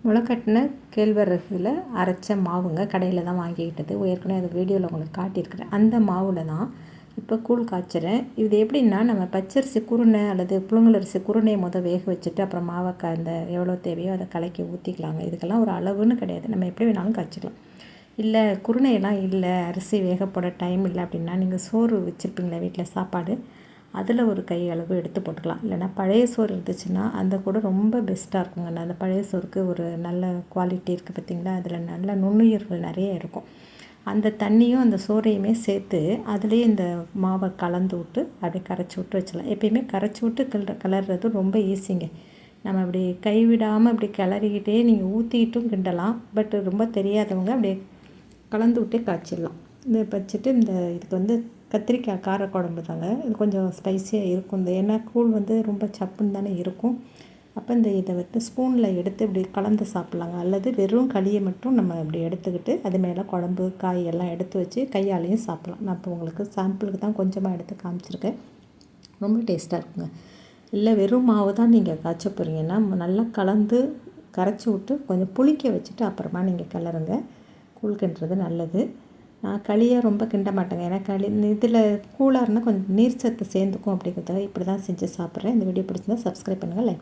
முளைக்கட்டின கேழ்வரகுல அரைச்ச மாவுங்க. கடையில் தான் வாங்கிக்கிட்டது. ஏற்கனவே அது வீடியோவில் உங்களுக்கு காட்டியிருக்கிறேன். அந்த மாவில் தான் இப்போ கூழ் காய்ச்சுறேன். இது எப்படின்னா, நம்ம பச்சரிசி குருணை அல்லது புழுங்கலரிசி குருணையை வேக வச்சுட்டு அப்புறம் மாவை அந்த எவ்வளோ தேவையோ அதை கலக்கி ஊற்றிக்கலாங்க. இதுக்கெல்லாம் ஒரு அளவுன்னு கிடையாது. நம்ம எப்படி வேணாலும் காய்ச்சிக்கலாம். இல்லை குருணையெல்லாம் இல்லை, அரிசி வேக போட டைம் இல்லை அப்படின்னா, நீங்கள் சோறு வச்சுருப்பீங்களா வீட்டில் சாப்பாடு, அதில் ஒரு கை அளவு எடுத்து போட்டுக்கலாம். இல்லைனா பழைய சோறு இருந்துச்சுன்னா அந்த கூட ரொம்ப பெஸ்ட்டாக இருக்குங்க. அந்த பழைய சோறுக்கு ஒரு நல்ல குவாலிட்டி இருக்குது பார்த்திங்களா, அதில் நல்ல நுண்ணுயிர்கள் நிறைய இருக்கும். அந்த தண்ணியும் அந்த சோறையுமே சேர்த்து அதுலேயே இந்த மாவை கலந்து விட்டு அப்படியே கரைச்சி விட்டு வச்சிடலாம். எப்பயுமே கரைச்சி விட்டு கிளறது ரொம்ப ஈஸிங்க. நம்ம அப்படி கைவிடாமல் அப்படி கிளறிக்கிட்டே நீங்கள் ஊற்றிக்கிட்டும் கிண்டலாம். பட் ரொம்ப தெரியாதவங்க அப்படியே கலந்து விட்டே காய்ச்சிடலாம். இந்த வச்சுட்டு இதுக்கு கத்திரிக்காய் காரக்குழம்பு தாங்க. இது கொஞ்சம் ஸ்பைஸியாக இருக்கும். ஏன்னா கூழ் ரொம்ப சப்புன்னு தானே இருக்கும். அப்போ இதை ஸ்பூனில் எடுத்து இப்படி கலந்து சாப்பிட்லாங்க. அல்லது வெறும் களியை மட்டும் நம்ம இப்படி எடுத்துக்கிட்டு அது மேலே குழம்பு காய் எல்லாம் எடுத்து வச்சு கையாலையும் சாப்பிட்லாம். நான் இப்போ உங்களுக்கு சாம்பிளுக்கு தான் கொஞ்சமாக எடுத்து காமிச்சிருக்கேன். ரொம்ப டேஸ்ட்டாக இருக்குங்க. இல்லை வெறும் மாவு தான் நீங்கள் காய்ச்ச போகிறீங்கன்னா நல்லா கலந்து கரைச்சி விட்டு கொஞ்சம் புளிக்க வச்சுட்டு அப்புறமா நீங்கள் கிளறுங்க. கூழ் கிண்டுறது நல்லது. நான் களியாக ரொம்ப கிண்ட மாட்டேங்க. ஏன்னா இதில் கூழாக இருந்தால் கொஞ்சம் நீர் சத்து சேர்ந்துக்கும் அப்படிங்கிறதுக்காக இப்படி தான் செஞ்சு சாப்பிட்றேன். இந்த வீடியோ பிடிச்சிருந்தா சப்ஸ்கிரைப் பண்ணுங்கள், லைக்